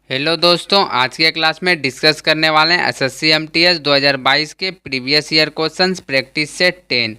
Hello दोस्तों, आज के क्लास में डिस्कस करने वाले हैं एसएससी एमटीएस 2022 के previous year questions practice set 10।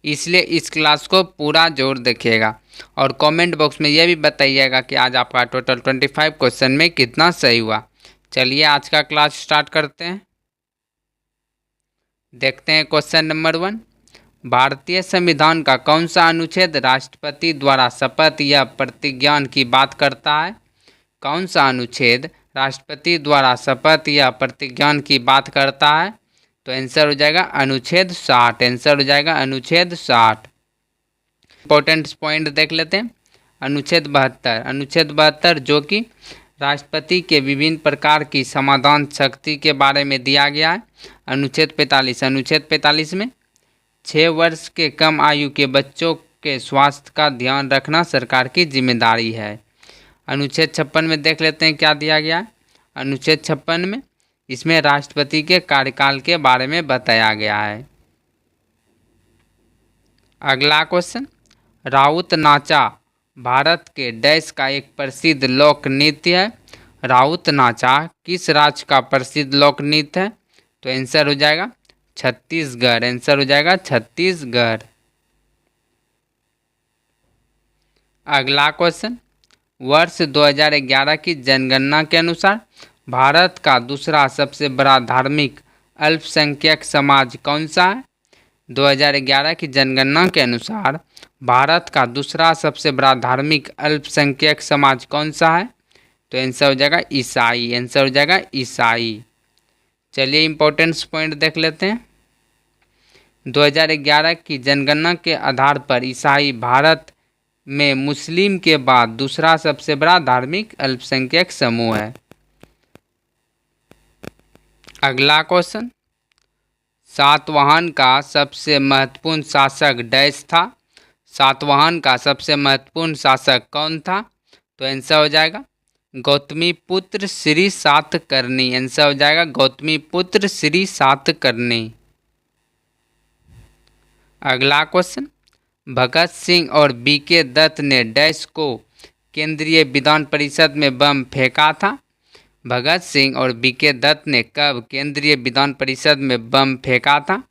इसलिए इस क्लास को पूरा जोर देखिएगा और कमेंट बॉक्स में यह भी बताइएगा कि आज आपका टोटल 25 क्वेश्चन में कितना सही हुआ। चलिए आज का क्लास स्टार्ट करते हैं। देखते हैं क्वेश्चन नंबर 1। भारतीय संविधान का कौन सा अनुच्छेद राष्ट्रपति द्वारा शपथ या प्रतिज्ञान की बात करता है? कौन सा अनुच्छेद राष्ट्रपति द्वारा शपथ या प्रतिज्ञान की बात करता है? तो आंसर हो जाएगा अनुच्छेद 60। आंसर हो जाएगा अनुच्छेद 60। इंपॉर्टेंट पॉइंट देख लेते हैं। अनुच्छेद 72। अनुच्छेद 72 जो कि राष्ट्रपति के विभिन्न प्रकार की समाधान शक्ति के बारे में दिया गया है। अनुच्छेद 45। अनुच्छेद 45 में 6 वर्ष के कम आयु के बच्चों के स्वास्थ्य का ध्यान रखना सरकार की जिम्मेदारी है। अनुच्छेद 56 में देख लेते हैं क्या दिया गया है। अनुच्छेद 56 में इसमें राष्ट्रपति के कार्यकाल के बारे में बताया गया है। अगला क्वेश्चन, राउत नाचा भारत के डैश का एक प्रसिद्ध लोक नृत्य है। राउत नाचा किस राज्य का प्रसिद्ध लोक नृत्य है? तो आंसर हो जाएगा छत्तीसगढ़। आंसर हो जाएगा छत्तीसगढ़। अगला क्वेश्चन, वर्ष 2011 की जनगणना के अनुसार भारत का दूसरा सबसे बड़ा धार्मिक अल्पसंख्यक समाज कौन सा है? 2011 की जनगणना के अनुसार भारत का दूसरा सबसे बड़ा धार्मिक अल्पसंख्यक समाज कौन सा है? तो आंसर हो जाएगा ईसाई। आंसर हो जाएगा ईसाई। चलिए इंपॉर्टेंट पॉइंट देख लेते हैं। 2011 की जनगणना के आधार पर ईसाई भारत में मुस्लिम के बाद दूसरा सबसे बड़ा धार्मिक अल्पसंख्यक समूह है। अगला क्वेश्चन, सातवाहन का सबसे महत्वपूर्ण शासक डैश था। सातवाहन का सबसे महत्वपूर्ण शासक कौन था? तो आंसर हो जाएगा गौतमीपुत्र श्री सातकर्णी। आंसर हो जाएगा गौतमीपुत्र श्री सातकर्णी। अगला क्वेश्चन, भगत सिंह और बीके दत्त ने डैश को केंद्रीय विधान परिषद में बम फेंका था। भगत सिंह और बीके दत्त ने कब केंद्रीय विधान परिषद में बम फेंका था?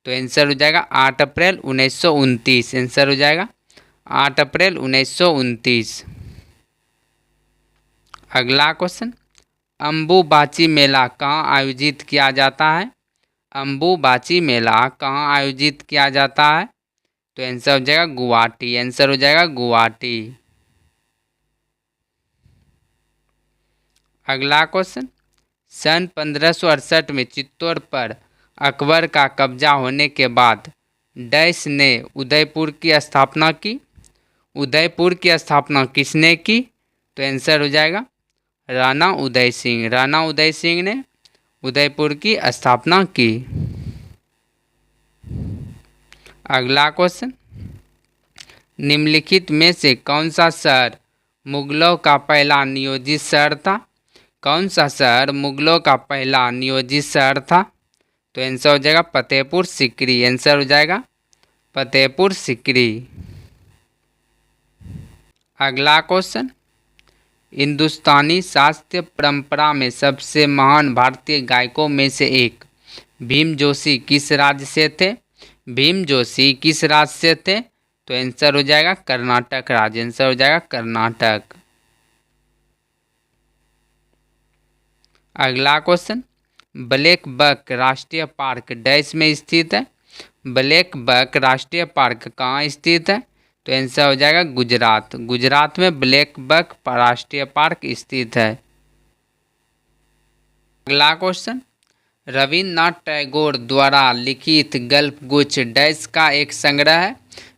तो आंसर हो जाएगा 8 अप्रैल 1929। आंसर हो जाएगा 8 अप्रैल 1929। अगला क्वेश्चन, अम्बुबाची मेला कहाँ आयोजित किया जाता है? अम्बुबाची मेला कहाँ आयोजित किया जाता है? तो आंसर हो जाएगा गुवाहाटी। आंसर हो जाएगा गुवाहाटी। अगला क्वेश्चन, सन 1568 में चित्तौड़ पर अकबर का कब्जा होने के बाद डैश ने उदयपुर की स्थापना की। उदयपुर की स्थापना किसने की? तो आंसर हो जाएगा राणा उदय सिंह। राणा उदय सिंह ने उदयपुर की स्थापना की। अगला क्वेश्चन, निम्नलिखित में से कौन सा शहर मुगलों का पहला नियोजित शहर था? कौन सा शहर मुगलों का पहला नियोजित शहर था? तो आंसर हो जाएगा फतेहपुर सीकरी। आंसर हो जाएगा फतेहपुर सीकरी। अगला क्वेश्चन, हिंदुस्तानी शास्त्रीय परंपरा में सबसे महान भारतीय गायकों में से एक भीम जोशी किस राज्य से थे? भीम जोशी किस राज्य से थे? तो आंसर हो जाएगा कर्नाटक राज्य। आंसर हो जाएगा कर्नाटक। अगला क्वेश्चन, ब्लैक बक राष्ट्रीय पार्क डैश में स्थित है। ब्लैक बक राष्ट्रीय पार्क कहाँ स्थित है? तो आंसर हो जाएगा गुजरात। गुजरात में ब्लैक बक राष्ट्रीय पार्क स्थित है। अगला क्वेश्चन, रविन्द्रनाथ टैगोर द्वारा लिखित गल्पगुच्छ डैश का एक संग्रह है।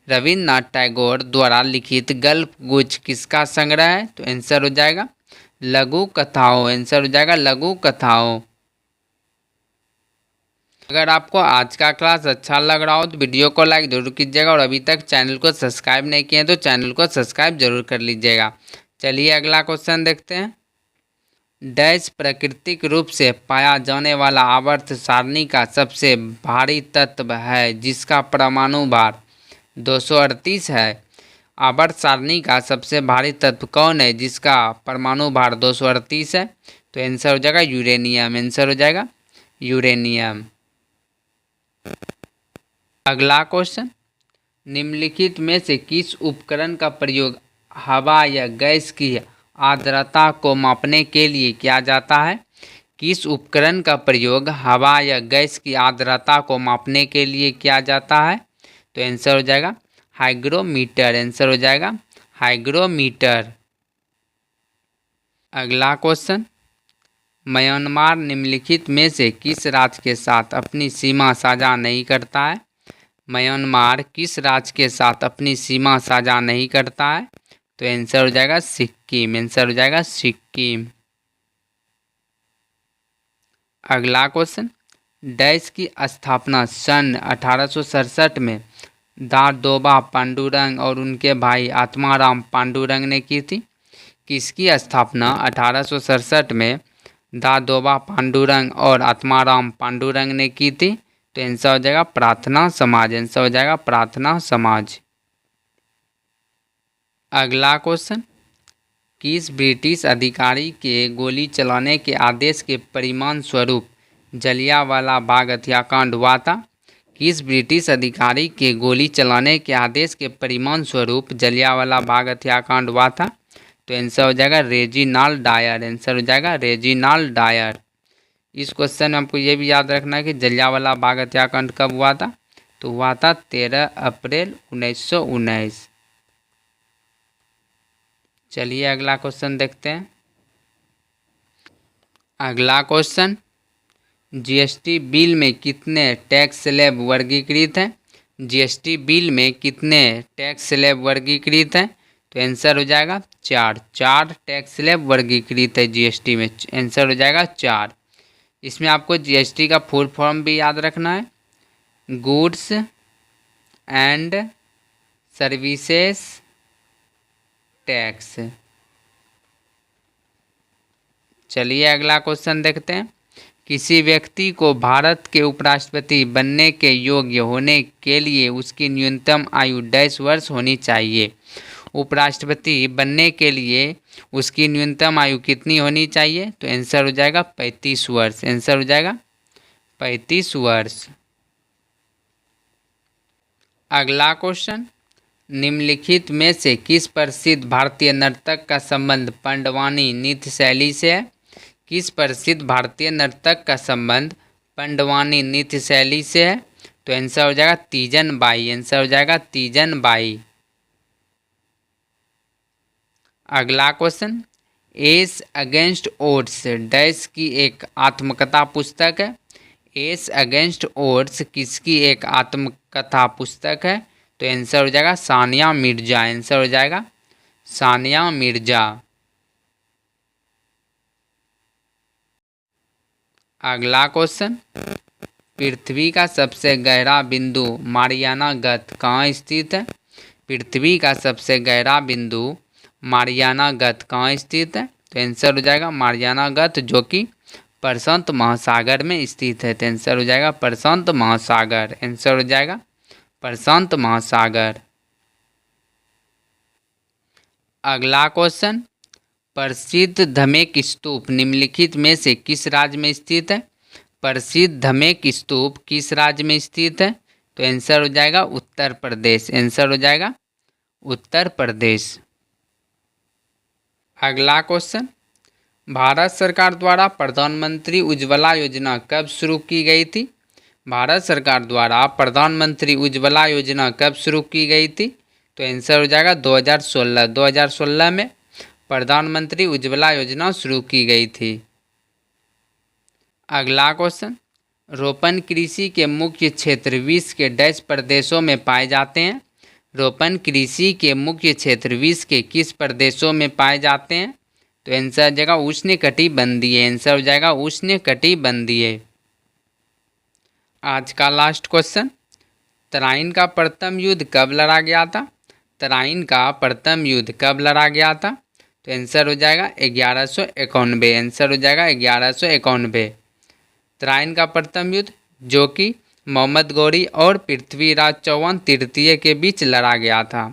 रविन्द्रनाथ टैगोर द्वारा लिखित गल्पगुच्छ किसका संग्रह है? तो आंसर हो जाएगा लघु कथाओं। आंसर हो जाएगा लघु कथाओं। अगर आपको आज का क्लास अच्छा लग रहा हो तो वीडियो को लाइक जरूर कीजिएगा और अभी तक चैनल को सब्सक्राइब नहीं किए तो चैनल को सब्सक्राइब जरूर कर लीजिएगा। चलिए अगला क्वेश्चन देखते हैं। डैश प्राकृतिक रूप से पाया जाने वाला आवर्त सारणी का सबसे भारी तत्व है जिसका परमाणु भार 238 है। आवर्त सारणी का सबसे भारी तत्व कौन है जिसका परमाणु भार 238 है? तो आंसर हो जाएगा यूरेनियम। आंसर हो जाएगा यूरेनियम। अगला क्वेश्चन, निम्नलिखित में से किस उपकरण का प्रयोग हवा या गैस की आर्द्रता को मापने के लिए किया जाता है? किस उपकरण का प्रयोग हवा या गैस की आर्द्रता को मापने के लिए किया जाता है? तो आंसर हो जाएगा हाइग्रोमीटर। आंसर हो जाएगा हाइग्रोमीटर। अगला क्वेश्चन, म्यांमार निम्नलिखित में से किस राज्य के साथ अपनी सीमा साझा नहीं करता है? म्यांमार किस राज्य के साथ अपनी सीमा साझा नहीं करता है? तो आंसर हो जाएगा सिक्किम। आंसर हो जाएगा सिक्किम। अगला क्वेश्चन, डैश की स्थापना सन 1867 में दादोबा पांडुरंग और उनके भाई आत्माराम पांडुरंग ने की थी। किसकी स्थापना 1867 में दादोबा पांडुरंग और आत्माराम पांडुरंग ने की थी? तो आंसर हो जाएगा प्रार्थना समाज। आंसर हो जाएगा प्रार्थना समाज। अगला क्वेश्चन, किस ब्रिटिश अधिकारी के गोली चलाने के आदेश के परिणाम स्वरूप जलियांवाला बाग हत्याकांड हुआ था? किस ब्रिटिश अधिकारी के गोली चलाने के आदेश के परिणाम स्वरूप जलियांवाला बाग हत्याकांड हुआ था? तो आंसर हो जाएगा रेजिनाल्ड डायर। आंसर हो जाएगा रेजिनाल्ड डायर। इस क्वेश्चन में आपको ये भी याद रखना है कि जलियांवाला बाग हत्याकांड कब हुआ था? तो हुआ था 13 अप्रैल 1919। चलिए अगला क्वेश्चन देखते हैं। अगला क्वेश्चन, जीएसटी बिल में कितने टैक्स स्लैब वर्गीकृत हैं? जीएसटी बिल में कितने टैक्स स्लैब वर्गीकृत हैं? तो आंसर हो जाएगा 4 टैक्स स्लैब वर्गीकृत है जीएसटी में। आंसर हो जाएगा 4। इसमें आपको जीएसटी का फुल फॉर्म भी याद रखना है, गुड्स एंड सर्विसेज टैक्स। चलिए अगला क्वेश्चन देखते हैं। किसी व्यक्ति को भारत के उपराष्ट्रपति बनने के योग्य होने के लिए उसकी न्यूनतम आयु 10 वर्ष होनी चाहिए। उपराष्ट्रपति बनने के लिए उसकी न्यूनतम आयु कितनी होनी चाहिए? तो आंसर हो जाएगा 35 वर्ष। आंसर हो जाएगा 35 वर्ष। अगला क्वेश्चन, निम्नलिखित में से किस प्रसिद्ध भारतीय नर्तक का संबंध पंडवानी नृत्य शैली से है? किस प्रसिद्ध भारतीय नर्तक का संबंध पंडवानी नृत्य शैली से है? तो आंसर हो जाएगा तीजन बाई। आंसर हो जाएगा तीजन बाई। अगला question, S against odds dash की एक आत्मकथा पुस्तक है? एस अगेंस्ट ओड्स किसकी एक आत्मकथा पुस्तक है? तो आंसर हो जाएगा सानिया मिर्जा। आंसर हो जाएगा सानिया मिर्जा। अगला क्वेश्चन, पृथ्वी का सबसे गहरा बिंदु मारियाना गत कहाँ स्थित है? पृथ्वी का सबसे गहरा बिंदु मारियाना गत कहाँ स्थित है? तो आंसर हो जाएगा मारियाना गत, जो कि प्रशांत महासागर में स्थित है। तो आंसर हो जाएगा प्रशांत महासागर। आंसर हो जाएगा प्रशांत महासागर। अगला क्वेश्चन, प्रसिद्ध धमेक स्तूप निम्नलिखित में से किस राज्य में स्थित है? प्रसिद्ध धमेक स्तूप किस राज्य में स्थित है? तो आंसर हो जाएगा उत्तर प्रदेश। आंसर हो जाएगा उत्तर प्रदेश। अगला क्वेश्चन, भारत सरकार द्वारा प्रधानमंत्री उज्ज्वला योजना कब शुरू की गई थी? भारत सरकार द्वारा प्रधानमंत्री उज्ज्वला योजना कब शुरू की गई थी? तो आंसर हो जाएगा 2016। 2016 में प्रधानमंत्री उज्ज्वला योजना शुरू की गई थी। अगला क्वेश्चन, रोपण कृषि के मुख्य क्षेत्र विश्व के डैश प्रदेशों में पाए जाते हैं? रोपण कृषि के मुख्य क्षेत्र विश्व के किस प्रदेशों में पाए जाते हैं? तो आंसर हो जाएगा उष्णकटिबंधीय। आंसर हो जाएगा उष्णकटिबंधीय। आज का लास्ट क्वेश्चन, तराइन का प्रथम युद्ध कब लड़ा गया था? तराइन का प्रथम युद्ध कब लड़ा गया था? तो आंसर हो जाएगा 1191। आंसर हो जाएगा 1191। तराइन का प्रथम युद्ध जो कि मोहम्मद गौरी और पृथ्वीराज चौहान तृतीय के बीच लड़ा गया था।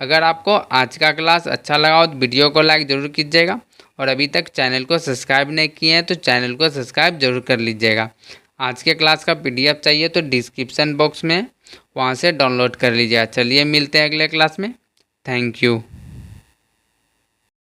अगर आपको आज का क्लास अच्छा लगा हो तो वीडियो को लाइक ज़रूर कीजिएगा, और अभी तक चैनल को सब्सक्राइब नहीं किए हैं तो चैनल को सब्सक्राइब जरूर कर लीजिएगा। आज के क्लास का PDF चाहिए तो डिस्क्रिप्शन बॉक्स में वहाँ से डाउनलोड कर लीजिएगा। चलिए मिलते हैं अगले क्लास में। Thank you.